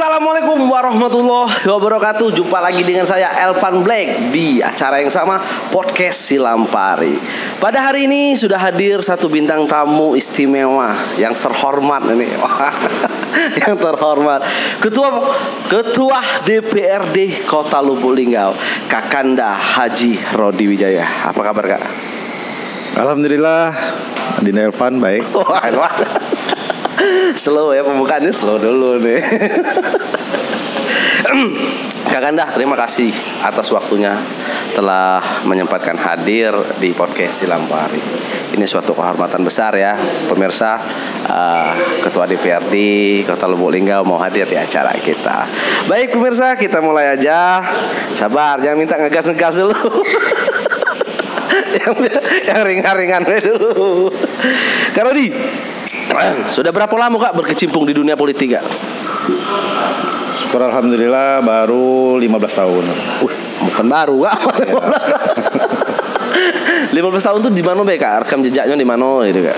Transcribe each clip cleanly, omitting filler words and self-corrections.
Assalamualaikum warahmatullahi wabarakatuh. Jumpa lagi dengan saya Elvan Black di acara yang sama, Podcast Silampari. Pada hari ini sudah hadir satu bintang tamu istimewa yang terhormat ini. Yang terhormat Ketua DPRD Kota Lubuk Linggau, Kakanda Haji Rodi Wijaya. Apa kabar, Kak? Alhamdulillah, Adina Elvan baik. Slow ya pembukaannya, slow dulu nih. Kakanda, terima kasih atas waktunya telah menyempatkan hadir di Podcast Silampari. Ini suatu kehormatan besar ya, pemirsa. Ketua DPRD Kota Lubuk Linggau mau hadir di acara kita. Baik pemirsa, kita mulai aja. Sabar, jangan minta ngegas-ngegas dulu. yang ringan-ringan dulu. Kak Rodi, sudah berapa lama Kak berkecimpung di dunia politik, Kak? Syukur alhamdulillah baru 15 tahun. Bukan baru, Kak. 15 tahun tuh di mana, Kak? Rekam jejaknya di mana gitu, Kak?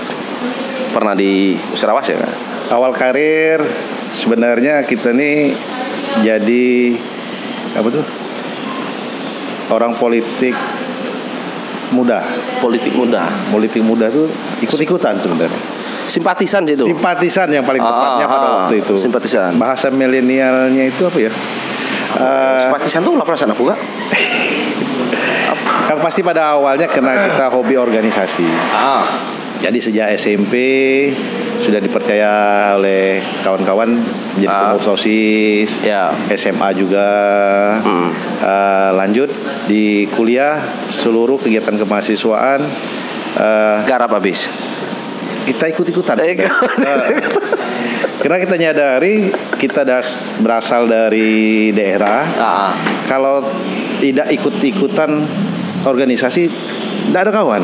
Pernah di Musirawas ya, Kak? Awal karir sebenarnya kita nih jadi apa tuh? Orang politik muda. Politik muda tuh ikut-ikutan sebenarnya. Simpatisan gitu. Simpatisan yang paling tepatnya pada waktu itu. Simpatisan. Bahasa milenialnya itu apa ya? Simpatisan tuh nggak perasaan aku, Kak. Yang pasti pada awalnya karena kita hobi organisasi. Jadi sejak SMP sudah dipercaya oleh kawan-kawan menjadi pengurus OSIS, SMA juga. Lanjut di kuliah seluruh kegiatan kemahasiswaan garap habis. Kita ikut-ikutan. Karena kita nyadari kita berasal dari daerah. Kalau tidak ikut-ikutan organisasi, tidak ada kawan.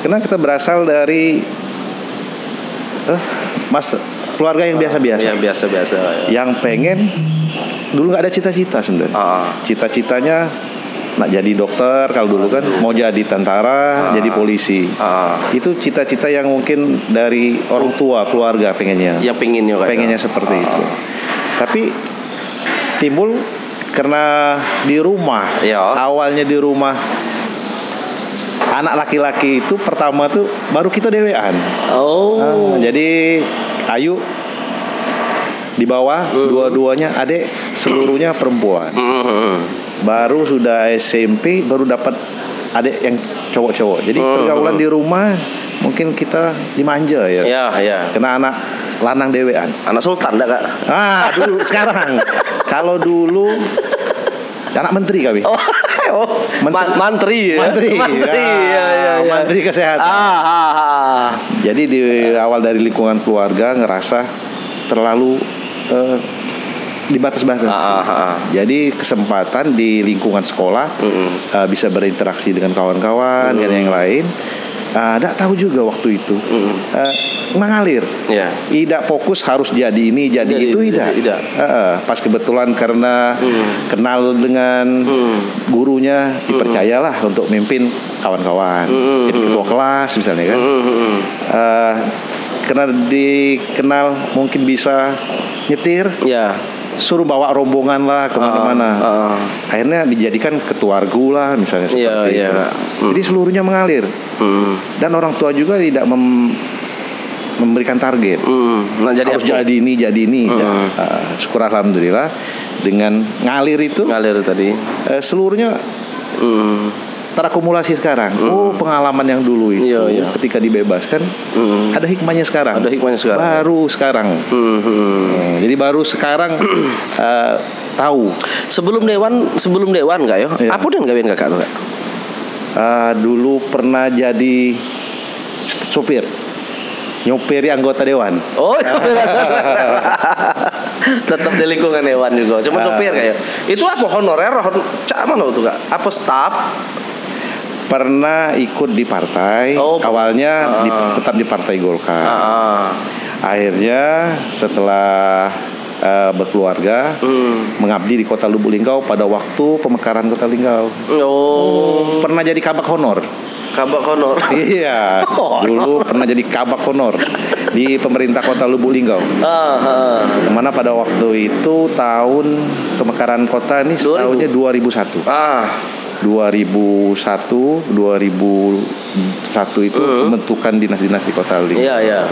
Karena kita berasal dari keluarga yang biasa-biasa. Yang biasa-biasa. Yang pengen dulu nggak ada cita-cita sebenarnya. Cita-citanya nak jadi dokter, kalau dulu kan mau jadi tentara, jadi polisi. Itu cita-cita yang mungkin dari orang tua, keluarga pengennya. Yang pengennya seperti itu. Tapi timbul karena di rumah, awalnya di rumah anak laki-laki itu pertama tuh baru kita dewean. Jadi Ayu di bawah, dua-duanya adik, seluruhnya perempuan. Baru sudah SMP baru dapat adik yang cowok-cowok. Jadi pergaulan di rumah mungkin kita dimanja ya. Kena anak lanang dewean. Anak sultan dah, Kak. Dulu sekarang. Kalau dulu anak menteri kami. Mantri. Menteri kesehatan. Jadi di awal dari lingkungan keluarga ngerasa terlalu dibatas-batas. Jadi kesempatan di lingkungan sekolah bisa berinteraksi dengan kawan-kawan dan yang lain. Tidak tahu juga waktu itu mengalir. Tidak fokus harus jadi ini jadi itu tidak. Pas kebetulan karena kenal dengan gurunya dipercayalah untuk mimpin kawan-kawan. Jadi ketua kelas misalnya kan. Karena dikenal mungkin bisa nyetir. Suruh bawa rombongan lah kemana-mana. Akhirnya dijadikan ketua argu lah misalnya seperti itu. Jadi seluruhnya mengalir. Dan orang tua juga tidak memberikan target. Jadi harus jadi ini. Syukur alhamdulillah dengan ngalir tadi. Seluruhnya terakumulasi sekarang. Pengalaman yang dulu itu ketika dibebaskan ada hikmahnya sekarang. Baru sekarang. Jadi baru sekarang tahu. Sebelum dewan enggak ya? Apa dan gawean Kakak tuh, Kak? Dulu pernah jadi sopir. Nyopiri anggota dewan. Tetap di lingkungan dewan juga. Cuma sopir kayak. Itu apa honorer? Cak mana tuh, Kak? Apa staff? Pernah ikut di partai. Awalnya tetap di Partai Golkar. Akhirnya setelah berkeluarga, mengabdi di Kota Lubuk Linggau pada waktu pemekaran Kota Linggau. Pernah jadi kabak honor. Kabak honor. Iya. Dulu pernah jadi kabak honor di pemerintah Kota Lubuk Linggau. Mana pada waktu itu tahun pemekaran kota ini tahunnya 2001. 2001 itu pembentukan dinas-dinas di Kota Linggau. Iya.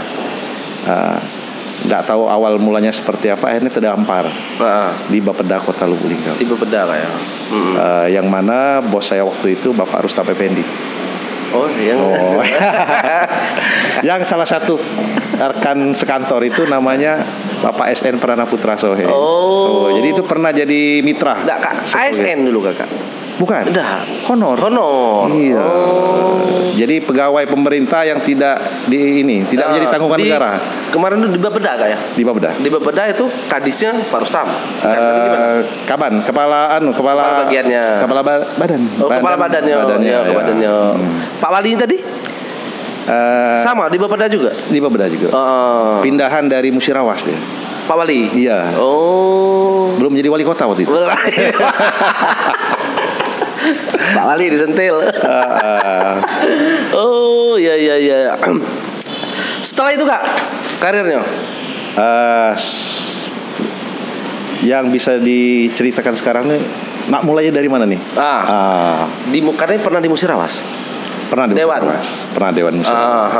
Nggak tahu awal mulanya seperti apa, akhirnya terdampar di Bapeda Kota Lubuk Linggau. Di Bapeda kayak. Yang mana bos saya waktu itu Bapak Rustam Effendi. Yang salah satu rekan sekantor itu namanya Bapak SN Prana Putra Sohe. Jadi itu pernah jadi mitra. Enggak, Kak. ASN dulu, Kakak. Bukan. Udah. Honor. Iya. Jadi pegawai pemerintah yang tidak menjadi tanggungan negara. Kemarin itu di Bapeda, Kak ya? Di Bapeda. Di Bapeda itu kadisnya Pak Rustam. Kaban, kepala bagiannya. Kepala badan. Kepala badannya. Pak Wali tadi? Sama di Bapeda juga. Di Bapeda juga. Pindahan dari Musirawas dia. Pak Wali. Iya. Belum jadi wali kota waktu itu. Pak Wali disentil. Iya. Setelah itu, Kak, karirnya yang bisa diceritakan sekarang nih, mulainya dari mana nih? Karena pernah di Musirawas. Pernah di Musirawas. Pernah Dewan Musirawas.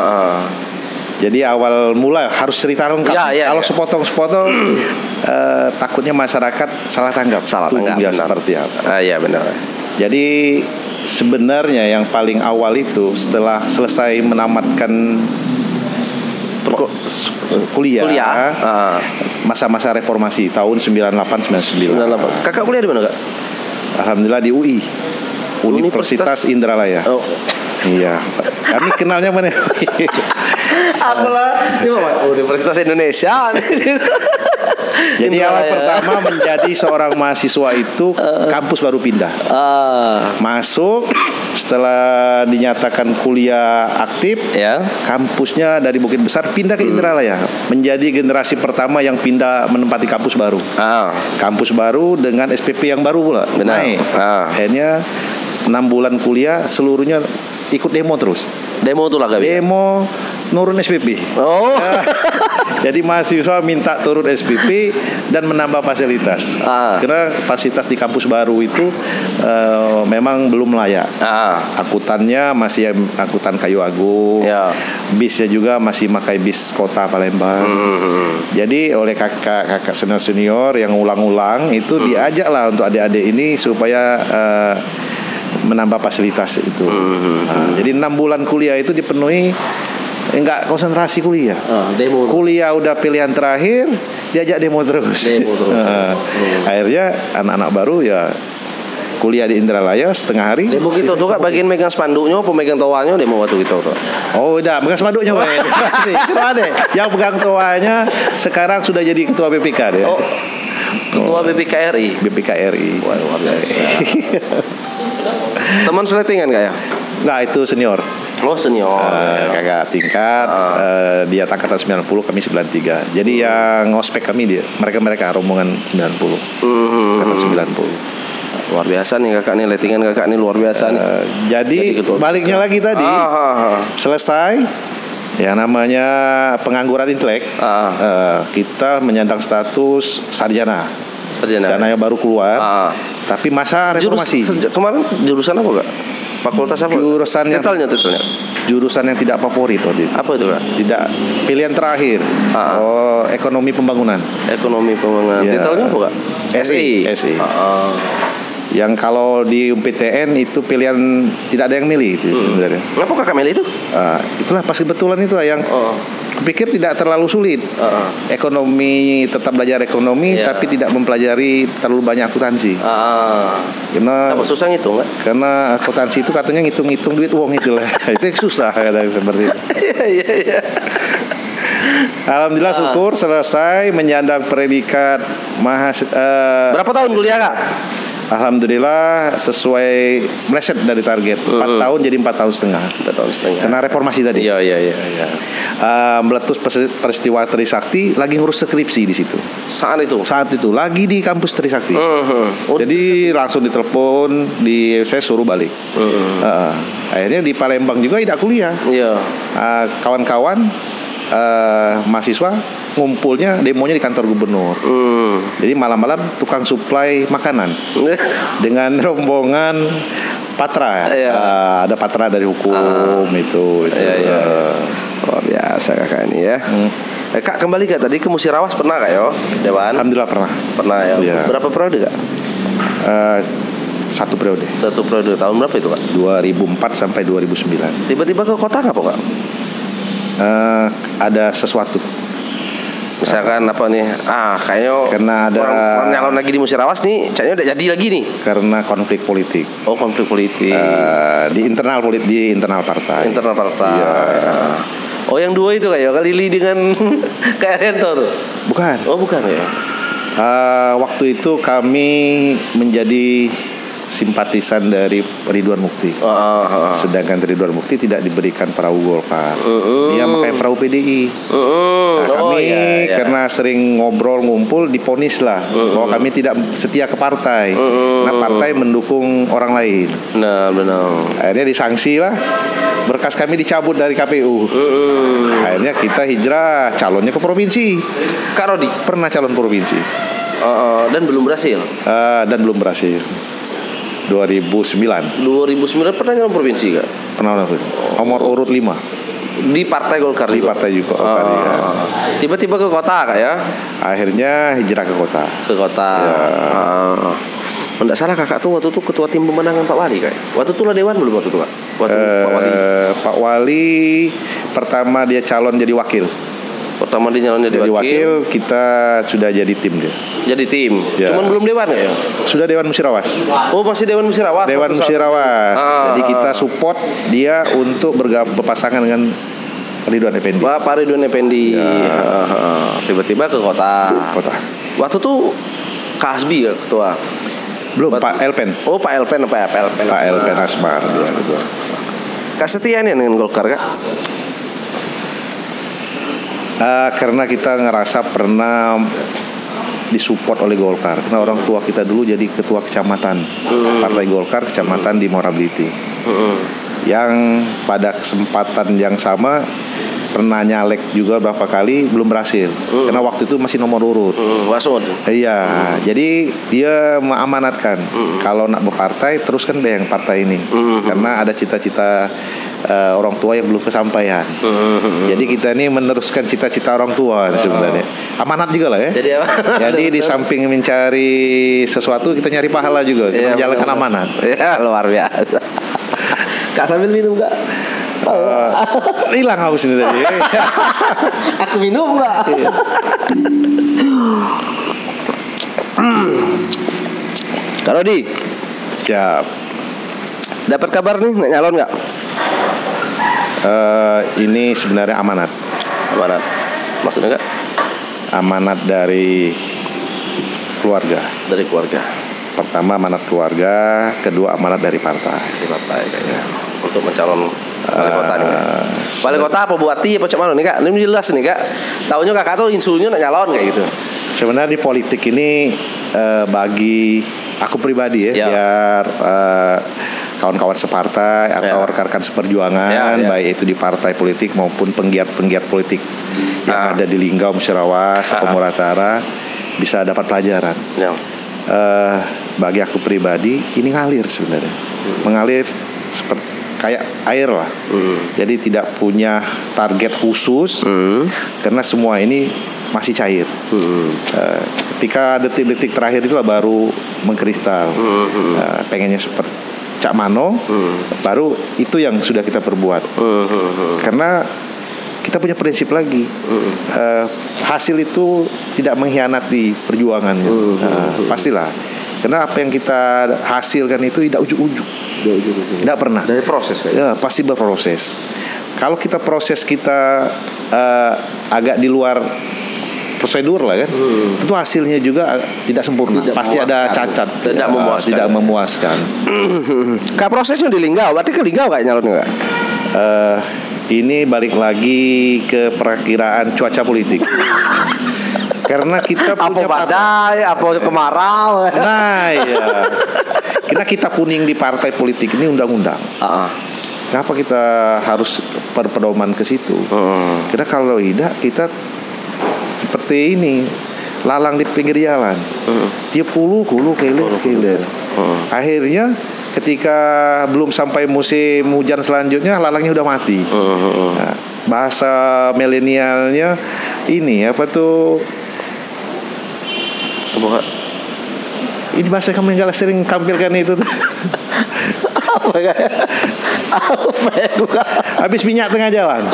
Jadi awal mula harus cerita lengkap. Kalau sepotong-sepotong takutnya masyarakat salah tanggap. Seperti apa? Iya benar. Jadi sebenarnya yang paling awal itu setelah selesai menamatkan kuliah. Masa-masa reformasi tahun 98-99. Kakak kuliah di mana, Kak? Alhamdulillah di UI. Universitas Indralaya. Iya. Kami kenalnya mana? Apalah, ini Universitas Indonesia. Jadi awal pertama menjadi seorang mahasiswa itu kampus baru pindah. Masuk setelah dinyatakan kuliah aktif, kampusnya dari Bukit Besar pindah ke Indralaya, menjadi generasi pertama yang pindah menempati kampus baru. Kampus baru dengan SPP yang baru pula. Naik. Akhirnya 6 bulan kuliah seluruhnya ikut demo terus. Demo tuh lah, Kak. Demo nurun SPP. Jadi mahasiswa minta turun SPP dan menambah fasilitas. Karena fasilitas di kampus baru itu memang belum layak. Akutannya masih akutan kayu agung. Bisnya juga masih pakai bis kota Palembang. Jadi oleh kakak senior yang ulang-ulang itu diajak lah untuk adik-adik ini supaya menambah fasilitas itu. Jadi 6 bulan kuliah itu dipenuhi enggak konsentrasi kuliah. Demo. Kuliah udah pilihan terakhir, diajak demo terus. Akhirnya anak-anak baru ya kuliah di Indralaya setengah hari. Demo gitu tuh, Kak, bagian megang spanduknya, pemegang toanya demo waktu itu tuh. Udah megang spanduknya, yang pegang toanya sekarang sudah jadi ketua BPK deh. Ketua BPKRI. BPKRI. Wah, luar biasa. Teman seletingan, Kak ya? Nah, itu senior. Senior. Kakak tingkat, dia angkatan 90, kami 93. Jadi yang ngospek kami mereka rombongan 90. Angkatan 90. Luar biasa nih kakak nih, lettingan kakak nih luar biasa nih. Jadi baliknya lagi tadi, selesai yang namanya pengangguran intelek, kita menyandang status sarjana yang baru keluar, tapi masa reformasi. Kemarin jurusan apa, Kak? Fakultas apa? Jurusan yang tidak favorit waktu itu. Apa itu, Kak? Tidak, pilihan terakhir. Ekonomi pembangunan. Titelnya apa, Kak? SI. Yang kalau di UPTN itu pilihan tidak ada yang milih itu sebenarnya. Kenapa kakak milih itu? Itulah pas kebetulan itu yang pikir tidak terlalu sulit. Ekonomi, tetap belajar ekonomi, tapi tidak mempelajari terlalu banyak akuntansi. Karena apa susah ngitung, nggak? Karena akuntansi itu katanya ngitung-ngitung duit uang itulah. Itu yang susah katanya seperti itu. Iya. Alhamdulillah syukur selesai menyandang predikat berapa tahun kuliah, Kak? Alhamdulillah sesuai meleset dari target 4 tahun jadi 4 tahun setengah. Karena reformasi tadi. Iya. Meletus peristiwa Trisakti, lagi ngurus skripsi di situ. Saat itu lagi di kampus Trisakti. Jadi langsung ditelepon, saya suruh balik. Akhirnya di Palembang juga tidak kuliah. Kawan-kawan mahasiswa ngumpulnya demonya di kantor gubernur. Jadi malam-malam tukang suplai makanan dengan rombongan patra. Ada patra dari hukum itu. Luar biasa kakak ini ya. Kak, kembali ke tadi ke Musirawas pernah kak yo Dewan? Alhamdulillah pernah. Pernah ya. Berapa periode kak? Satu periode. Tahun berapa itu kak? 2004 sampai 2009. Tiba-tiba ke kota nggak kak? Ada sesuatu. Misalkan apa nih? Kayaknya karena ada orang nyalon lagi di Musirawas nih, kayaknya udah jadi lagi nih. Karena konflik politik. Oh, konflik politik. Di internal partai. Internal partai. Iya. Oh, yang dua itu kayak Lili dengan kayak Arianto tuh. Bukan. Oh, bukan ya. Waktu itu kami menjadi simpatisan dari Ridwan Mukti. Sedangkan Ridwan Mukti tidak diberikan perahu Golkar. Dia pakai perahu PDI. Kami karena sering ngobrol ngumpul diponis lah bahwa kami tidak setia ke partai. Nah, partai mendukung orang lain. Nah, benar. Akhirnya disangsi lah. Berkas kami dicabut dari KPU. Akhirnya kita hijrah, calonnya ke provinsi. Kak Rodi pernah calon provinsi. Dan belum berhasil. 2009 pernah nyalon provinsi gak? Pernah nomor urut 5 di partai Golkar. Di partai juga. Tiba-tiba ke kota kak ya? Akhirnya hijrah ke kota. Tidak salah kakak tuh waktu itu ketua tim pemenangan Pak Wali kak. Waktu itu lah Dewan belum waktu itu kak? Pak Wali pertama dia calon jadi wakil. Pertama dia nyalon jadi wakil, kita sudah jadi tim dia. Jadi tim. Cuman belum Dewan ya? Sudah Dewan Musirawas. Oh, masih Dewan Musirawas. Dewan Musirawas. Jadi kita support dia untuk berpasangan dengan Ridwan Effendi. Pak Ridwan Effendi. Tiba-tiba ke kota. Waktu itu Kak Hasbi ya ketua. Belum, Pak Elpen. Oh, Pak Elpen. Pak Elpen Asmar. Kak setia nih dengan Golkar kak? Karena kita ngerasa pernah disupport oleh Golkar. Karena orang tua kita dulu jadi ketua kecamatan Partai Golkar kecamatan di Morability. Yang pada kesempatan yang sama pernah nyalek juga berapa kali belum berhasil. Karena waktu itu masih nomor urut. Iya, jadi dia mengamanatkan kalau nak berpartai teruskan deh yang partai ini. Karena ada cita-cita orang tua yang belum kesampaian. Jadi kita ini meneruskan cita-cita orang tua sebenarnya. Amanat juga lah ya. Jadi di samping mencari sesuatu kita nyari pahala juga. Kita menjalankan amanat. Ya, luar biasa. Kak sambil minum gak? Hilang haus ini tadi. Aku minum gak? Kak Rodi, siap. Dapat kabar nih nyalon gak? Ini sebenarnya amanat. Maksudnya gak? Amanat dari keluarga. Pertama amanat keluarga, kedua amanat dari partai. Kayaknya untuk mencalon wali kota nih. Wali kota apa buati apa cak mana nih kak? Ini jelas nih kak. Tahunya kakak tuh insunya nak nyalon kayak gitu. Sebenarnya di politik ini bagi aku pribadi biar kawan-kawan separtai atau rekan-rekan seperjuangan baik itu di partai politik maupun penggiat-penggiat politik yang ada di Linggau, Musirawas, Pemuratara bisa dapat pelajaran. Bagi aku pribadi ini ngalir sebenarnya. Mengalir seperti kayak air lah. Jadi tidak punya target khusus karena semua ini masih cair. Ketika detik-detik terakhir itulah baru mengkristal. Pengennya seperti Cak Mano, baru itu yang sudah kita perbuat. Karena kita punya prinsip lagi. Hasil itu tidak mengkhianati perjuangan. Pastilah. Karena apa yang kita hasilkan itu tidak ujuk-ujuk. Tidak pernah. Dari proses kayak. Ya, pasti berproses. Kalau kita proses kita agak di luar prosedur lah kan, tentu hasilnya juga tidak sempurna. Pasti ada cacat. Tidak memuaskan. Kak prosesnya di Linggau, berarti ke Linggau kayak nyalon nggak? Ini balik lagi ke perakiraan cuaca politik. Karena kita punya apa badai, apa kemarau. Nah, iya. Karena kita kuning di partai politik ini undang-undang. Kenapa kita harus berpedoman ke situ? Karena kalau tidak kita seperti ini, lalang di pinggir jalan. Tiap hulu kilir. Akhirnya ketika belum sampai musim hujan selanjutnya, lalangnya udah mati. Nah, bahasa milenialnya ini apa tuh? Ini bahasa kamu yang gak sering tampilkan itu tuh. Habis minyak tengah jalan.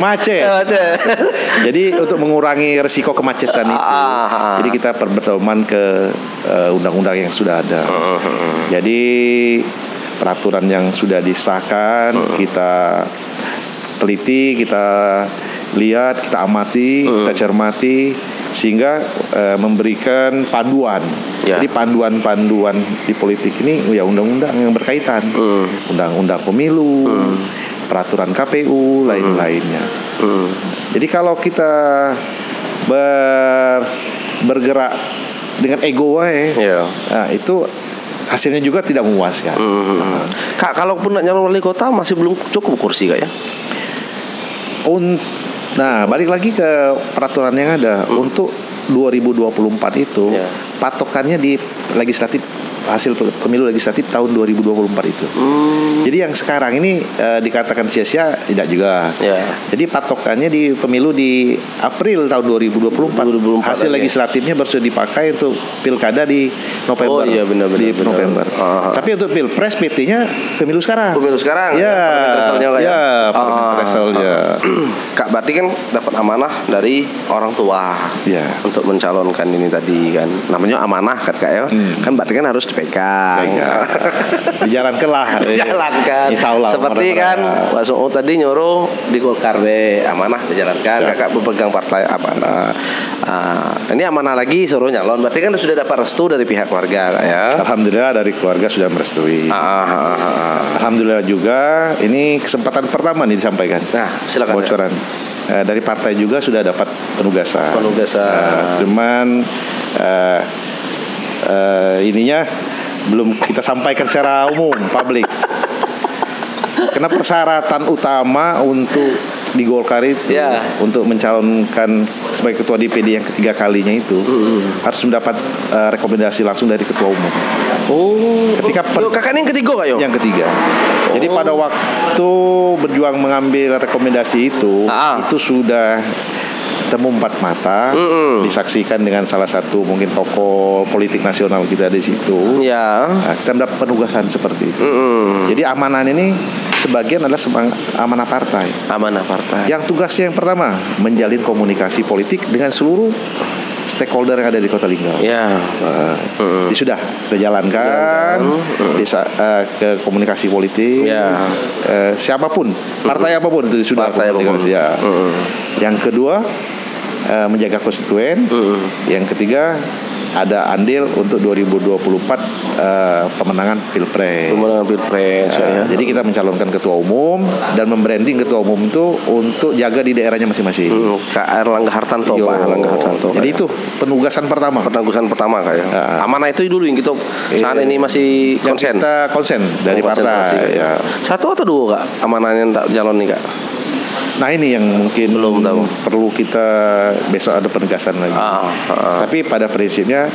Macet. Jadi untuk mengurangi resiko kemacetan itu, jadi kita berpedoman ke undang-undang yang sudah ada. Jadi peraturan yang sudah disahkan kita teliti, kita lihat, kita amati, kita cermati, sehingga memberikan panduan. Jadi panduan-panduan di politik ini ya undang-undang yang berkaitan, undang-undang pemilu, peraturan KPU, lain-lainnya. Jadi kalau kita bergerak dengan ego nah, itu hasilnya juga tidak memuaskan. Kak, kalaupun nak nyalon wali kota masih belum cukup kursi Kak ya? Nah, balik lagi ke peraturan yang ada. Untuk 2024 itu patokannya di legislatif, hasil pemilu legislatif tahun 2024 itu. Jadi yang sekarang ini dikatakan sia-sia tidak juga. Jadi patokannya di pemilu di April tahun 2024. Hasil legislatifnya baru dipakai untuk pilkada di November. Benar. November. Tapi untuk pilpres PT-nya pemilu sekarang. Kak, berarti kan dapat amanah dari orang tua untuk mencalonkan ini tadi kan. Namanya amanah kan Kak ya. Kan berarti kan harus dipegang. Dijalankanlah. Insyaallah. Seperti kan Pak Su'ud tadi nyuruh di Golkar amanah dijalankan. Kakak berpegang partai amanah. Ini amanah lagi suruh nyalon. Berarti kan sudah dapat restu dari pihak keluarga Kak ya. Alhamdulillah dari keluarga sudah merestui. Alhamdulillah juga ini kesempatan pertama nih disampaikan. Nah, silakan. Bocoran. Dari partai juga sudah dapat penugasan. Cuman ininya belum kita sampaikan secara umum, publik. Karena persyaratan utama untuk di Golkar itu untuk mencalonkan sebagai ketua DPD yang ketiga kalinya itu harus mendapat rekomendasi langsung dari ketua umum. Ketika kakak ini yang ketiga Kak yo? Yang ketiga. Jadi pada waktu berjuang mengambil rekomendasi itu sudah temu empat mata, disaksikan dengan salah satu mungkin tokoh politik nasional kita di situ. Nah, kita mendapat penugasan seperti itu. Jadi amanah ini sebagian adalah amanah partai. Yang tugasnya yang pertama menjalin komunikasi politik dengan seluruh stakeholder yang ada di Kota Linggau. Ini sudah kita jalankan ke komunikasi politik. Siapapun, partai apapun itu sudah komunikasi. Yang kedua menjaga konstituen. Yang ketiga ada andil untuk 2024 pemenangan pilpres. Jadi kita mencalonkan ketua umum dan membranding ketua umum itu untuk jaga di daerahnya masing-masing. Kak Erlangga Hartanto. Jadi itu penugasan pertama Kak ya. Amanah itu dulu yang kita saat ini masih konsen. Kita konsen dari partai. Satu atau dua Kak amanahnya tak jalan nih Kak? Nah ini yang mungkin belum tahu. Perlu kita besok ada penegasan lagi. Tapi pada prinsipnya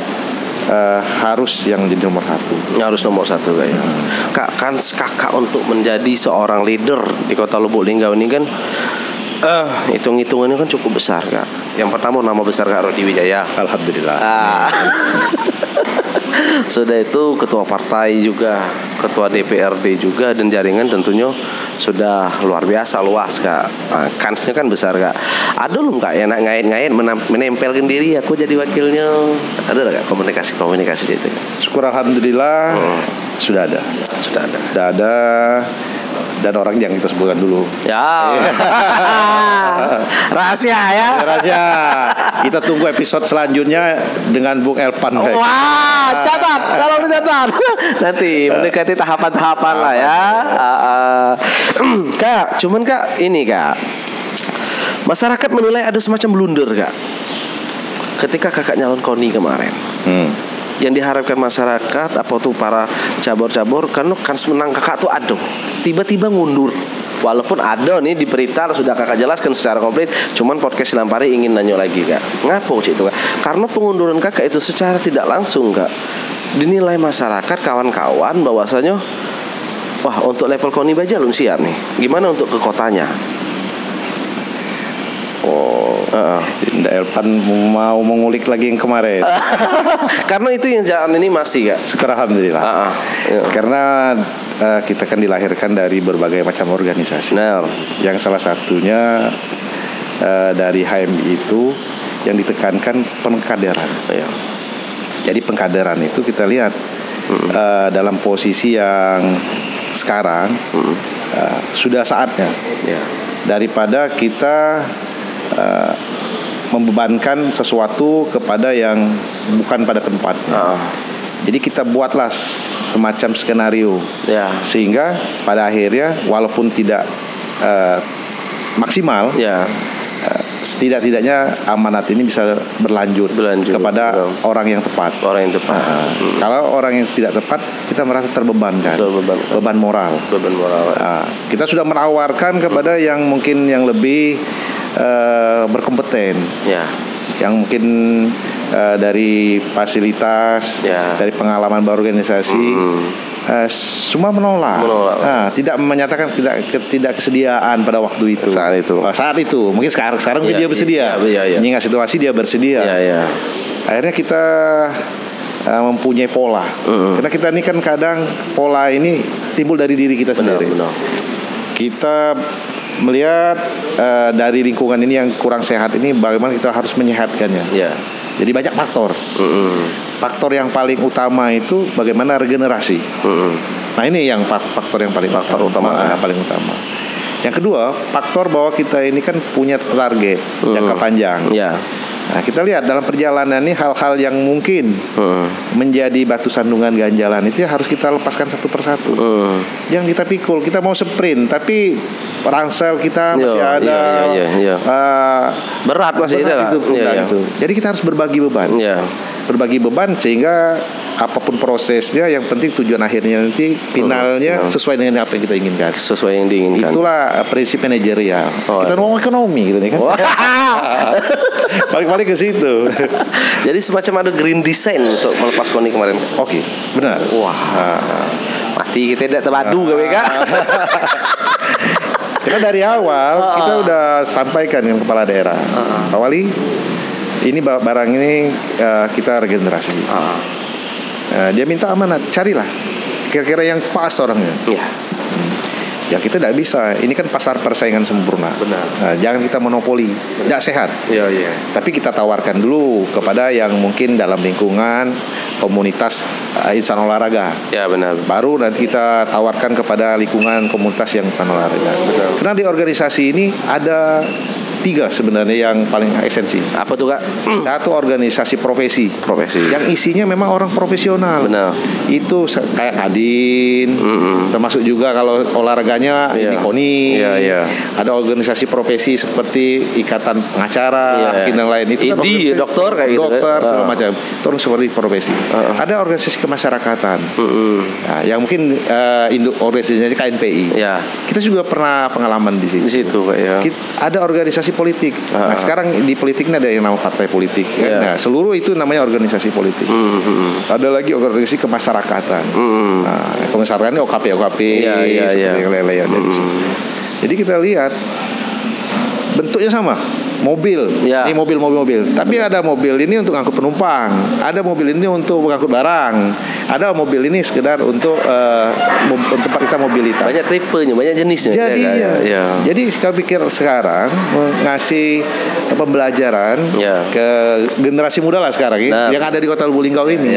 harus yang jadi nomor satu. Harus nomor satu kayaknya. Kak, kan kakak untuk menjadi seorang leader di Kota Lubuk Linggau ini kan hitung-hitungannya kan cukup besar Kak. Yang pertama nama besar Kak Rodi Wijaya. Alhamdulillah. Sudah itu ketua partai juga, ketua DPRD juga, dan jaringan tentunya sudah luar biasa luas Kak. Kansnya kan besar Kak. Ada belum Kak yang nak ngait-ngait menempelkan diri aku jadi wakilnya? Ada Kak komunikasi itu? Syukur alhamdulillah sudah ada. Dan orang yang kita sebutkan dulu. Rahasia ya. Kita tunggu episode selanjutnya dengan Bung Elpan. Wah, catat. Kalau dicatat nanti mendekati tahapan-tahapan lah ya. Kak, cuman Kak ini Kak, masyarakat menilai ada semacam blunder Kak ketika kakak nyalon KONI kemarin. Yang diharapkan masyarakat apa tuh para cabur-cabur karena kans menang kakak tuh aduh tiba-tiba ngundur. Walaupun ada nih di berita sudah kakak jelaskan secara komplit, cuman podcast Silampari ingin nanya lagi kak, ngapo cik itu kak? Karena pengunduran kakak itu secara tidak langsung kak dinilai masyarakat kawan-kawan bahwasanya, wah untuk level KONI Baja belum siap nih. Gimana untuk ke kotanya? Elpan mau mengulik lagi yang kemarin. Karena itu yang jalan ini masih kak. Syukur alhamdulillah. Karena kita kan dilahirkan dari berbagai macam organisasi. Yang salah satunya dari HMI itu yang ditekankan pengkaderan. Jadi pengkaderan itu kita lihat dalam posisi yang sekarang sudah saatnya daripada kita membebankan sesuatu kepada yang bukan pada tempatnya. Jadi kita buatlah semacam skenario sehingga pada akhirnya walaupun tidak maksimal, setidak-tidaknya amanat ini bisa berlanjut kepada orang yang tepat. Kalau orang yang tidak tepat, kita merasa terbebankan, beban moral. Kita sudah menawarkan kepada yang mungkin yang lebih berkompeten, yang mungkin dari fasilitas, dari pengalaman berorganisasi, semua menolak. Tidak menyatakan tidak kesediaan pada waktu itu. Saat itu mungkin sekarang dia bersedia. Mengingat situasi dia bersedia. Akhirnya kita mempunyai pola. Karena kita ini kan kadang pola ini timbul dari diri kita sendiri. Kita melihat dari lingkungan ini yang kurang sehat ini, bagaimana kita harus menyehatkannya. Jadi banyak faktor. Faktor yang paling utama itu bagaimana regenerasi. Nah ini yang faktor yang paling utama. Yang kedua, faktor bahwa kita ini kan punya target jangka panjang. Nah, kita lihat dalam perjalanan ini hal-hal yang mungkin menjadi batu sandungan ganjalan itu harus kita lepaskan satu persatu. Jangan kita pikul, kita mau sprint tapi ransel kita masih ada. Berat masih ada. Jadi kita harus berbagi beban. Berbagi beban sehingga apapun prosesnya, yang penting tujuan akhirnya nanti finalnya sesuai dengan apa yang kita inginkan. Itulah prinsip manajerial. Kita ngomong ekonomi gitu nih kan. Balik-balik ke situ. Jadi semacam ada green design untuk melepas KONI kemarin. Oke, benar. Mati kita tidak terpadu kak. Kita dari awal kita udah sampaikan dengan kepala daerah. Pak Wali, ini barang ini kita regenerasi. Dia minta amanat, carilah kira-kira yang pas orangnya. Ya kita tidak bisa. Ini kan pasar persaingan sempurna. Jangan kita monopoli, tidak sehat. Tapi kita tawarkan dulu kepada yang mungkin dalam lingkungan komunitas insan olahraga. Baru nanti kita tawarkan kepada lingkungan komunitas yang bukan olahraga. Karena di organisasi ini ada 3 sebenarnya yang paling esensi. Apa tuh kak? Satu, organisasi profesi yang isinya memang orang profesional. Itu kayak Kadin, termasuk juga kalau olahraganya ini KONI. Ada organisasi profesi seperti Ikatan Pengacara, dan lain itu kan dokter kayak gitu. Dokter segala macam. Terus seperti profesi. Ada organisasi kemasyarakatan. Nah, yang mungkin organisasinya KNPI. Kita juga pernah pengalaman di situ. Ada organisasi politik. Nah, sekarang di politik ini ada yang namanya partai politik. Nah, seluruh itu namanya organisasi politik. Ada lagi organisasi kemasyarakatan. Nah, kemasyarakatan ini OKP seperti yang lain-lain. Jadi kita lihat bentuknya sama. Mobil, ini mobil. Tapi ada mobil ini untuk ngangkut penumpang, ada mobil ini untuk mengangkut barang, ada mobil ini sekedar untuk tempat kita mobilitas. Banyak tipenya, banyak jenisnya. Jadi saya pikir sekarang ngasih pembelajaran ke generasi muda lah sekarang yang ada di Kota Lubuk Linggau ini.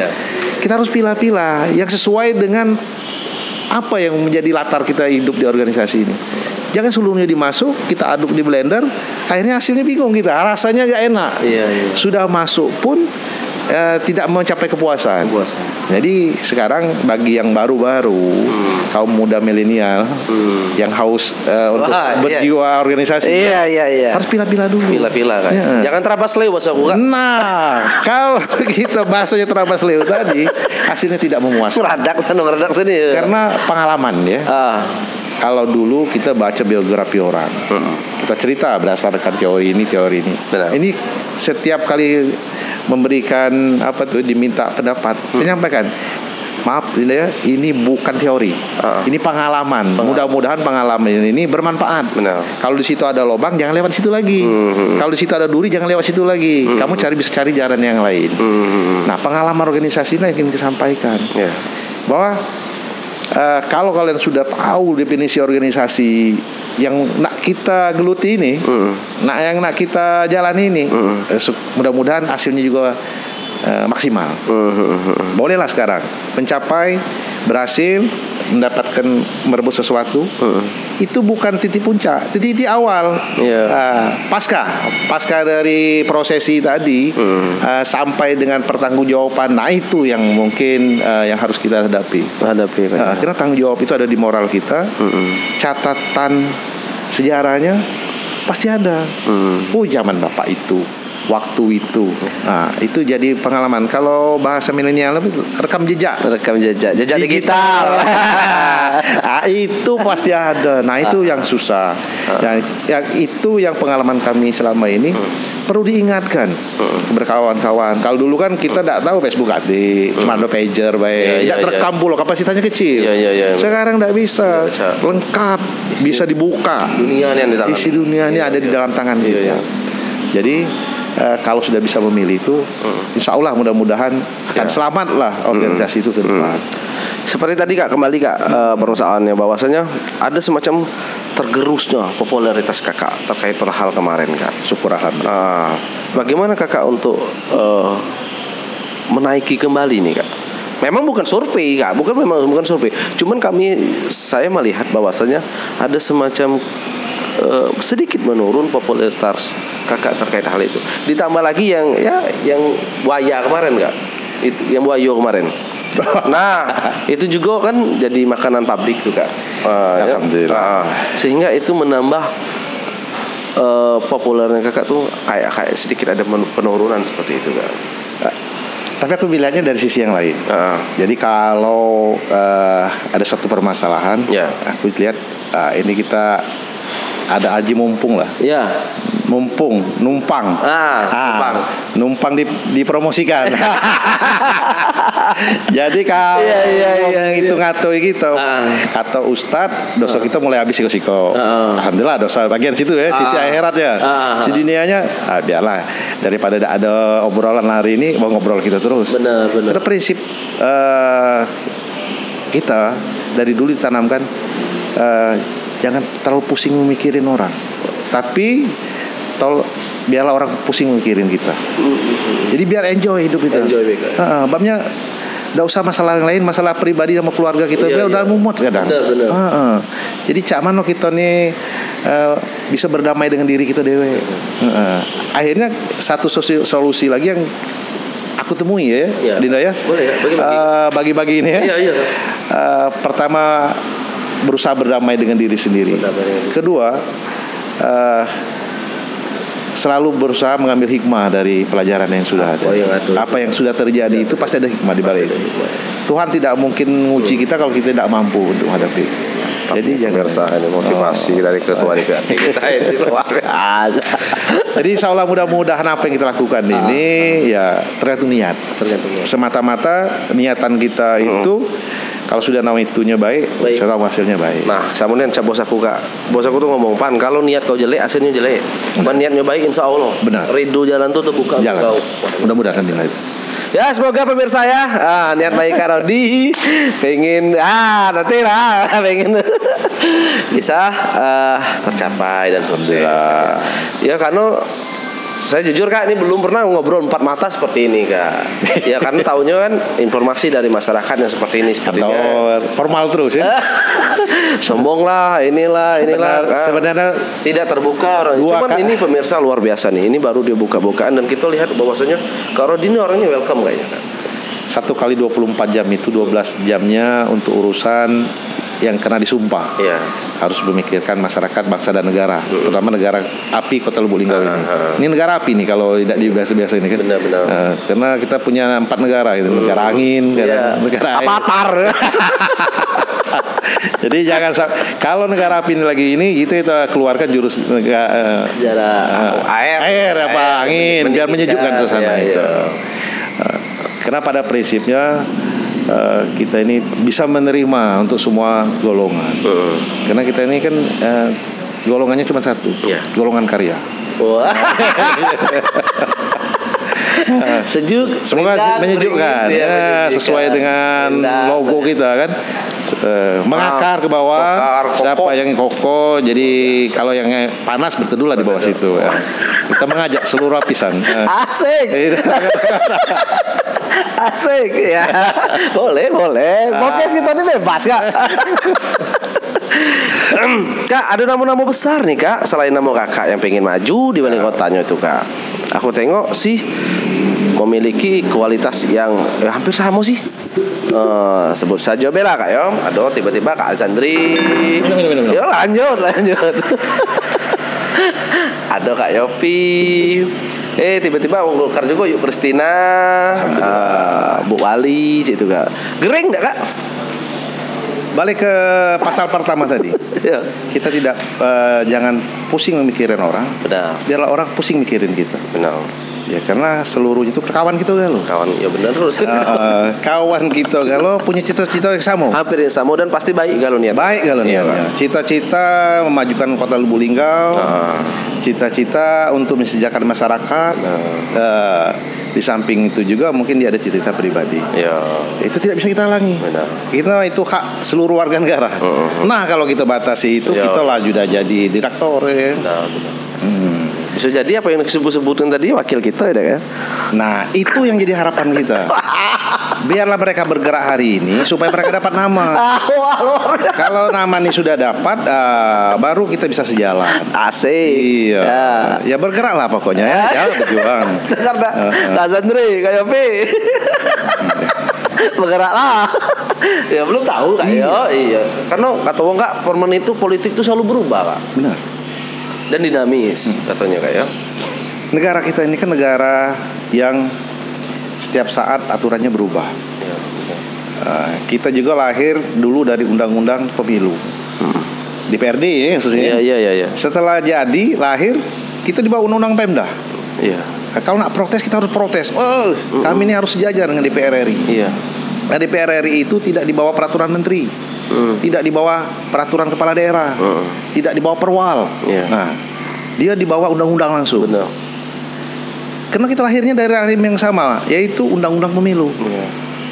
Kita harus pilah-pilah yang sesuai dengan apa yang menjadi latar kita hidup di organisasi ini. Jangan seluruhnya dimasuk, kita aduk di blender, akhirnya hasilnya bingung kita, rasanya gak enak. Sudah masuk pun tidak mencapai kepuasan. Jadi sekarang bagi yang baru-baru, kaum muda milenial yang haus untuk berjiwa organisasi, harus pilah-pilah dulu. Kan. Jangan terabas leu bahasa aku kan. Nah, kalau kita bahasanya terabas leu tadi, hasilnya tidak memuaskan. Ngeradak sini. Karena pengalaman kalau dulu kita baca biografi orang, kita cerita berdasarkan teori ini. Benar. Ini setiap kali memberikan diminta pendapat, saya nyampaikan, maaf ini bukan teori, ini pengalaman. Mudah-mudahan pengalaman ini bermanfaat. Benar. Kalau di situ ada lubang, jangan lewat situ lagi. Kalau di situ ada duri, jangan lewat situ lagi. Kamu bisa cari jalan yang lain. Nah, pengalaman organisasi ini yang ingin disampaikan, bahwa kalau kalian sudah tahu definisi organisasi yang nak kita geluti ini, yang nak kita jalani ini, mudah-mudahan hasilnya juga maksimal. Bolehlah sekarang mencapai, berhasil mendapatkan, merebut sesuatu. Itu bukan titik puncak, titik awal. Pasca dari prosesi tadi, sampai dengan pertanggungjawaban. Nah, itu yang mungkin yang harus kita hadapi. Karena tanggung jawab itu ada di moral kita. Catatan sejarahnya pasti ada. Zaman bapak itu, waktu itu. Nah, itu jadi pengalaman. Kalau bahasa milenial rekam jejak digital. Nah, itu pasti ada. Nah, itu yang susah. Yang itu yang pengalaman kami selama ini perlu diingatkan berkawan-kawan. Kalau dulu kan kita tidak tahu Facebook ada, cuma ada pager baik. Tidak terekam pula, kapasitasnya kecil. Sekarang tidak bisa, lengkap, bisa dibuka. Isi dunia ini ada di dalam tangan kita. Jadi kalau sudah bisa memilih itu, insya Allah mudah-mudahan akan selamatlah organisasi itu ke depan. Seperti tadi Kak, kembali Kak, permasalahannya bahwasanya ada semacam tergerusnya popularitas Kakak terkait hal kemarin Kak. Syukur alhamdulillah. Bagaimana Kakak untuk menaiki kembali nih Kak? Memang bukan survei Kak, bukan survei. Cuman saya melihat bahwasanya ada semacam sedikit menurun popularitas Kakak terkait hal itu. Ditambah lagi yang buaya kemarin Kak. Itu yang buaya kemarin. Nah, itu juga kan jadi makanan publik tuh Kak. Alhamdulillah. Sehingga itu menambah populernya Kakak tuh kayak sedikit ada penurunan seperti itu Kak. Tapi aku bilangnya dari sisi yang lain. Jadi kalau ada suatu permasalahan, aku lihat ini kita ada aji mumpung lah. Numpang. Numpang dipromosikan. Jadi kalau itu ngato gitu, kata Ustadz, dosa kita mulai habis siko-siko. Alhamdulillah dosa bagian situ sisi akhirat ya. Si dunianya, biarlah, daripada ada obrolan hari ini, mau ngobrol kita terus. Benar. Ada prinsip kita dari dulu ditanamkan, jangan terlalu pusing memikirin orang, tapi biarlah orang pusing mikirin kita. Jadi biar enjoy hidup kita. Babnya tidak usah masalah yang lain, masalah pribadi sama keluarga kita. Udah mumut kadang. Jadi cak mano kita nih bisa berdamai dengan diri kita dewe. Akhirnya satu solusi lagi yang aku temui Dinda ya. Boleh ya, bagi-bagi ini ya. Pertama, berusaha berdamai dengan diri sendiri. Kedua, selalu berusaha mengambil hikmah dari pelajaran yang sudah ada. Apa yang sudah terjadi itu pasti ada hikmah di balik. Tuhan tidak mungkin menguji kita kalau kita tidak mampu untuk menghadapi. Jadi jangan ini motivasi dari ketua kita ini luar biasa. Jadi insya Allah mudah-mudahan apa yang kita lakukan ini tergantung niat. Semata-mata niatan kita itu, kalau sudah nawitunya baik, saya tahu hasilnya baik. Nah, samunen bos aku Kak. Bos aku tuh ngomong, "Pan, kalau niat kau jelek, hasilnya jelek. Pan niatnya baik, insya Allah." Benar. Ridho jalan tuh terbuka jalan. Mudah-mudahan itu. Ya, semoga pemirsa ya, niat baik Kak Rodi pengen pengen bisa tercapai dan sukses. Ya, karena saya jujur Kak, ini belum pernah ngobrol empat mata seperti ini Kak. Ya karena tahunya kan informasi dari masyarakat yang seperti ini sepertinya formal terus ya. Sombong lah, inilah. Sebenarnya tidak terbuka orang. Cuman ini pemirsa luar biasa nih. Ini baru dia buka-bukaan dan kita lihat bahwasanya Kak Rodi ini orangnya welcome kayaknya Kak. 1 kali 24 jam itu 12 jamnya untuk urusan yang kena disumpah. Harus memikirkan masyarakat, bangsa dan negara, terutama negara api Kota Lubuk Linggau ini. Ini negara api nih kalau tidak di biasa-biasa ini kan. Benar. Karena kita punya 4 negara itu, negara angin, negara air. Avatar. Jadi jangan kalau negara api ini lagi ini kita keluarkan jurus air apa angin biar menyejukkan suasana itu. Karena pada prinsipnya kita ini bisa menerima untuk semua golongan. Karena kita ini kan golongannya cuma satu, golongan karya. Wah. Sejuk, semoga menyejukkan sesuai dengan logo kita kan. Mengakar ke bawah, siapa yang kokoh, jadi kalau yang panas berteduhlah di bawah situ ya. Kita mengajak seluruh lapisan. Asik. Asik ya. Boleh. Podcast kita ini bebas, Kak. Kak, ada nama-nama besar nih, Kak, selain nama Kakak yang pengen maju di wali kotanya itu, Kak. Aku tengok sih memiliki kualitas yang hampir sama sih. Sebut saja Bella, Kak ya. Aduh, tiba-tiba Kak Azandri. Minum. Ya lanjut. Ada Kak Yopi. Tiba-tiba Golkar juga yuk Kristina, Bu Wali situ, Kak. Gering enggak, Kak? Balik ke pasal pertama tadi. Kita tidak jangan pusing memikirin orang. Benar. Biarlah orang pusing mikirin kita. Benar. Ya karena seluruh itu kawan kita galau. Kawan, ya benar terus. Kawan kita galau punya cita-cita yang sama. Hampir yang sama dan pasti baik galau niat. Baik galau niatnya. Cita-cita memajukan kota Lubuk Linggau. Cita-cita untuk mensejahterakan masyarakat. Di samping itu juga mungkin dia ada cita-cita pribadi. Itu tidak bisa kita halangi. Kita itu hak seluruh warga negara. Nah kalau kita batasi itu kita lah sudah jadi direktur ya. Bisa jadi apa yang disebut-sebutin tadi wakil kita ya kan. Nah itu yang jadi harapan kita. Biarlah mereka bergerak hari ini supaya mereka dapat nama. Kalau nama ini sudah dapat, baru kita bisa sejalan. Asik. Iya. Ya bergeraklah pokoknya ya, berjuang. Karena Azandri kayak P. Bergeraklah. Ya belum tahu Kak. Iya. Karena kata wong Kak, permen itu politik itu selalu berubah, Kak. Benar. Dan dinamis katanya Kak ya. Negara kita ini kan negara yang setiap saat aturannya berubah. Kita juga lahir dulu dari undang-undang pemilu. DPRD ya khususnya. Iya. Setelah jadi lahir kita di bawah undang-undang Pemda. Iya. Kalau nak protes kita harus protes. Kami ini harus sejajar dengan DPR RI. Iya. Nah DPR RI itu tidak di bawah peraturan menteri. Tidak di bawah peraturan kepala daerah. Tidak di bawah perwal. Nah, dia di bawah undang-undang langsung. Benar. Karena kita lahirnya dari rahim yang sama, yaitu undang-undang pemilu.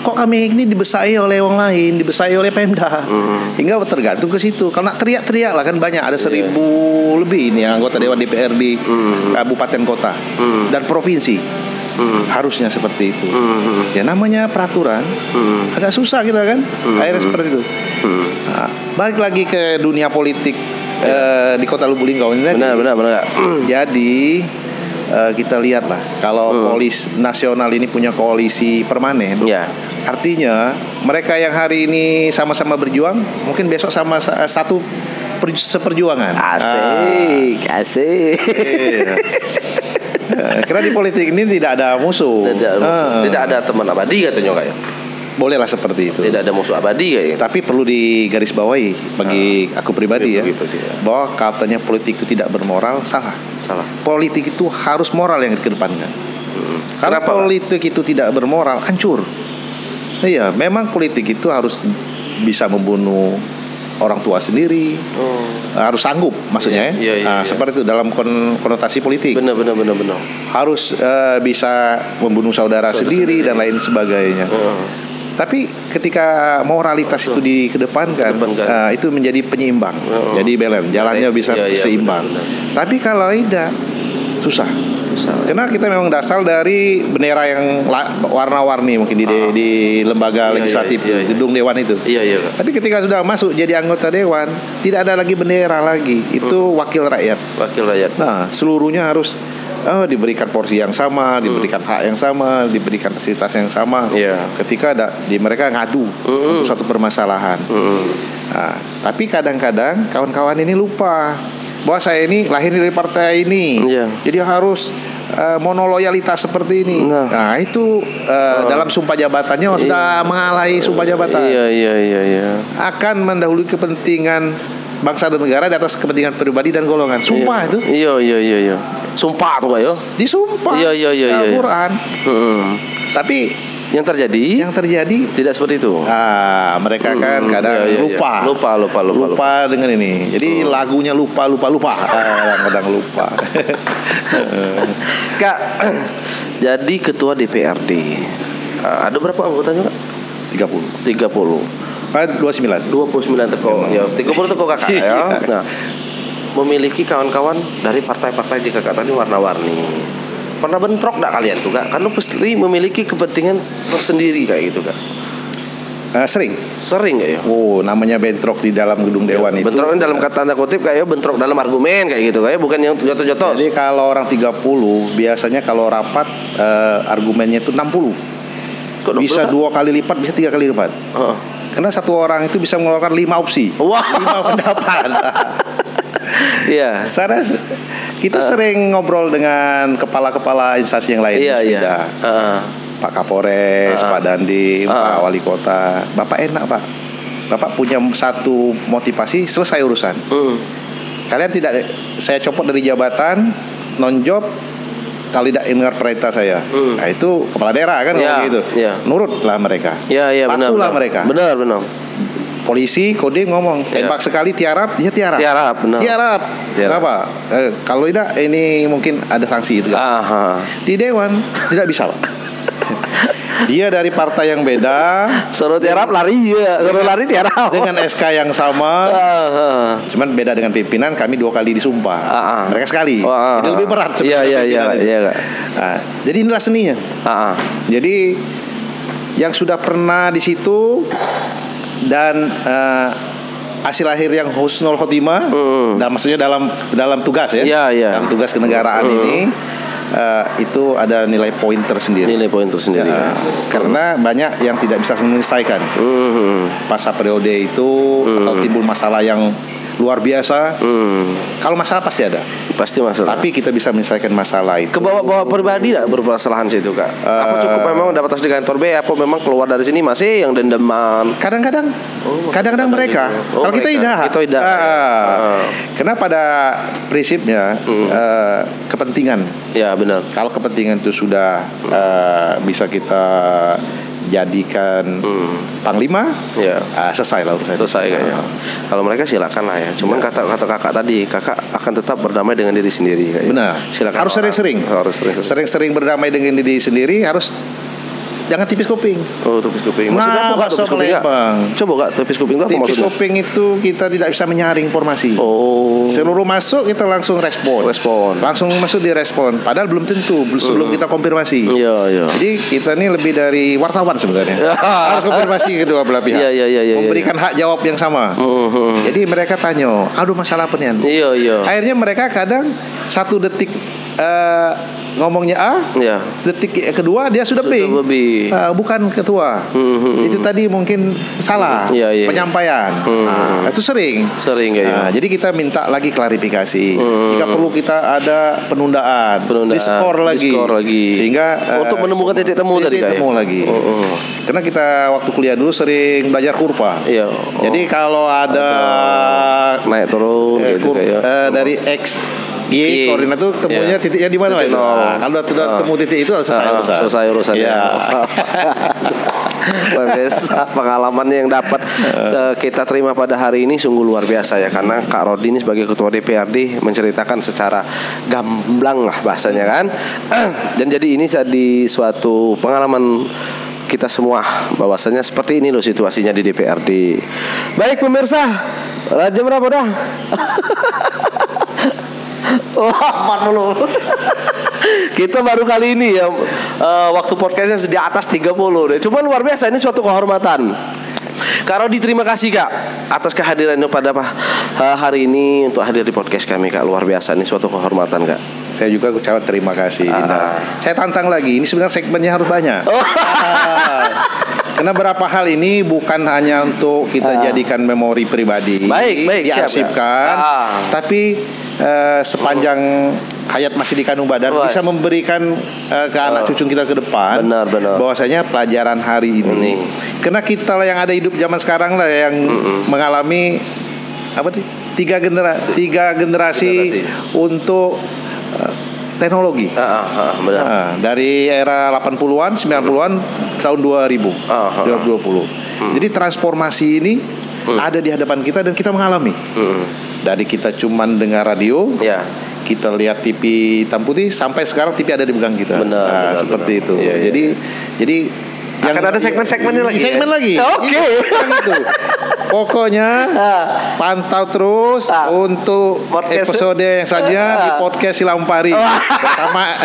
Kok kami ini dibesai oleh orang lain, dibesai oleh Pemda, hingga tergantung ke situ. Kalau nak teriak-teriak lah kan banyak, ada 1.000 lebih ini anggota Dewan DPRD kabupaten kota dan provinsi. Harusnya seperti itu. Ya namanya peraturan agak susah kita kan. Akhirnya seperti itu. Nah, balik lagi ke dunia politik di kota Lubuk Linggau ini. Benar. Jadi kita lihatlah kalau polis nasional ini punya koalisi permanen. Artinya mereka yang hari ini sama-sama berjuang mungkin besok sama satu seperjuangan. Asik. Karena di politik ini tidak ada musuh. Tidak ada teman abadi katanya Kak ya. Bolehlah seperti itu. Tidak ada musuh abadi kayaknya. Tapi perlu digarisbawahi bagi aku pribadi ya. Bahwa katanya politik itu tidak bermoral, salah. Politik itu harus moral yang dikedepankan. Karena politik itu tidak bermoral, hancur. Iya, memang politik itu harus bisa membunuh orang tua sendiri, harus sanggup maksudnya seperti itu dalam konotasi politik. Benar. Harus bisa membunuh saudara sendiri dan lain sebagainya. Tapi ketika moralitas itu dikedepankan, itu menjadi penyeimbang, jadi balance, jalannya bisa seimbang. Tapi kalau tidak, susah. Karena kita memang dasar dari bendera yang warna-warni mungkin di lembaga legislatif, gedung dewan itu. Tapi ketika sudah masuk jadi anggota dewan, tidak ada lagi bendera lagi. Itu wakil rakyat. Nah, seluruhnya harus diberikan porsi yang sama, diberikan hak yang sama, diberikan fasilitas yang sama. Ketika mereka ngadu untuk suatu permasalahan. Nah, tapi kadang-kadang kawan-kawan ini lupa bahwa saya ini lahir dari partai ini, jadi harus monoloyalitas seperti ini. Nah itu dalam sumpah jabatannya sudah mengalahi sumpah jabatan. Iya. Akan mendahului kepentingan bangsa dan negara di atas kepentingan pribadi dan golongan. Sumpah itu. Iya. Sumpah tuh Kak ya. Disumpah. Iya. Al-Quran. Tapi yang terjadi tidak seperti itu. Mereka kan kadang lupa dengan ini. Jadi lagunya lupa. Kadang lupa. Kak, jadi ketua DPRD. Ada berapa anggotanya Kak? 30. 29 teko. Ya, 30 teko Kakak ya. Nah, memiliki kawan-kawan dari partai-partai jika Kakak tadi warna-warni. Pernah bentrok enggak kalian tuh Kak? Karena pasti memiliki kepentingan tersendiri kayak gitu Kak. Sering nggak ya? Namanya bentrok di dalam gedung dewan itu. Bentrok dalam kata tanda kutip kayak bentrok dalam argumen kayak gitu kayak, bukan yang jotos-jotos. Jadi kalau orang 30 biasanya kalau rapat argumennya itu 60. Bisa 2 kali lipat, bisa 3 kali lipat. Karena satu orang itu bisa mengeluarkan 5 opsi, 5 pendapat. Iya. Kita sering ngobrol dengan kepala-kepala instansi yang lain. Iya. Pak Kapolres, Pak Dandim, Pak Wali Kota. Bapak enak Pak. Bapak punya satu motivasi, selesai urusan. Kalian tidak, saya copot dari jabatan, non-job, kalau tidak dengar perintah saya. Nah itu kepala daerah kan gitu. Nurutlah mereka. Patuhlah mereka. Benar. Polisi, Kodim ngomong tembak sekali tiarap, ya tiarap. Tiarap. Kenapa? Kalau tidak ini mungkin ada sanksi itu. Di dewan tidak bisa Pak. Dia dari partai yang beda, suruh tiarap lari ya, suruh lari tiarap. Dengan SK yang sama, cuman beda dengan pimpinan. Kami 2 kali disumpah, mereka sekali. Itu lebih berat sebenarnya. Iya. Jadi inilah seninya. Jadi yang sudah pernah di situ dan hasil akhir yang husnul khotimah, dan maksudnya dalam tugas ya, dalam tugas kenegaraan ini. Itu ada nilai poin tersendiri. Karena banyak yang tidak bisa menyelesaikan masa periode itu, atau timbul masalah yang luar biasa. Kalau masalah pasti ada. Pasti masalah. Tapi kita bisa menyelesaikan masalah itu. Ke bawah pribadi tidak bermasalahan situ Kak? Apa cukup memang dapat di kantor B? Apa memang keluar dari sini masih yang dendaman? Kadang-kadang mereka. Kalau kita tidak. Karena pada prinsipnya kepentingan. Ya benar. Kalau kepentingan itu sudah bisa kita jadikan panglima, selesai lah urusan. Selesai kayaknya. Kalau mereka silakan lah ya. Cuman kata kakak tadi, kakak akan tetap berdamai dengan diri sendiri kayaknya. Benar. Silakan. Harus sering-sering. Sering-sering berdamai dengan diri sendiri. Harus jangan tipis kuping. Tipis kuping. Maksudnya apa tipis kuping? Coba Kak, tipis kuping itu apa maksudnya? Tipis kuping itu kita tidak bisa menyaring informasi. Seluruh masuk kita langsung respon. Langsung masuk direspon. Padahal belum tentu sebelum kita konfirmasi. Iya. Jadi kita ini lebih dari wartawan sebenarnya. Harus konfirmasi kedua belah pihak. Iya. Memberikan hak jawab yang sama. Jadi mereka tanya, aduh masalah apa nih? Iya. Akhirnya mereka kadang 1 detik ngomongnya A, detik kedua dia sudah B. Bukan ketua. Itu tadi mungkin salah penyampaian. Itu sering kayaknya. Jadi kita minta lagi klarifikasi. Jika perlu kita ada penundaan. Diskor lagi. Sehingga untuk menemukan titik temu tadi lagi. Karena kita waktu kuliah dulu sering belajar kurva. Jadi kalau ada naik turun gitu dari X Y koordinat itu temunya titiknya di mana itu? Kalau sudah temu titik itu selesai urusan. Luar biasa pengalaman yang dapat kita terima pada hari ini sungguh luar biasa ya, karena Kak Rodi ini sebagai ketua DPRD menceritakan secara gamblang lah bahasanya kan. Dan jadi ini di suatu pengalaman kita semua bahwasanya seperti ini loh situasinya di DPRD. Baik pemirsa, jam berapa dah? 40. Kita baru kali ini ya waktu podcastnya di atas 30 deh. Cuma luar biasa, ini suatu kehormatan. Kak Rodi, terima kasih Kak atas kehadirannya pada hari ini untuk hadir di podcast kami Kak. Luar biasa, ini suatu kehormatan Kak. Saya juga ucapkan terima kasih. Saya tantang lagi, ini sebenarnya segmennya harus banyak. Karena beberapa hal ini bukan hanya untuk kita jadikan memori pribadi, baik, diarsipkan, tapi sepanjang hayat masih di kandung badan bisa memberikan ke anak cucu kita ke depan. Benar. Bahwasanya pelajaran hari ini. Karena kita lah yang ada hidup zaman sekarang lah yang mengalami apa sih? Tiga generasi untuk teknologi. Dari era 80-an, 90-an, tahun 2000, 2020. Jadi transformasi ini ada di hadapan kita dan kita mengalami. Dari kita cuman dengar radio, kita lihat TV hitam putih, sampai sekarang TV ada di belakang kita. Benar, seperti itu. Jadi akan ada segmen-segmennya lagi. Segmen lagi. Oke. Gitu. Pokoknya pantau terus untuk podcast episode yang selanjutnya di podcast Silampari bersama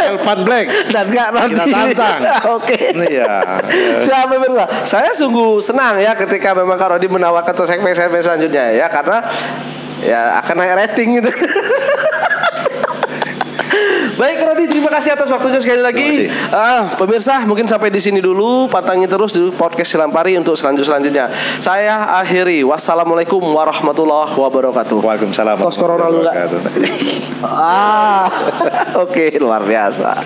Elvan Black dan Kak Rodi. Kita tantang. Oke. Iya. Siapa benar? Saya sungguh senang ya ketika memang Kak Rodi menawarkan segmen-segmen selanjutnya ya, karena ya akan naik rating gitu. Baik Rodi, terima kasih atas waktunya sekali lagi. Pemirsa, mungkin sampai di sini dulu. Pantangin terus di podcast Silampari untuk selanjutnya. Saya akhiri. Wassalamualaikum warahmatullahi wabarakatuh. Waalaikumsalam. Tos corona lu enggak? Oke, luar biasa.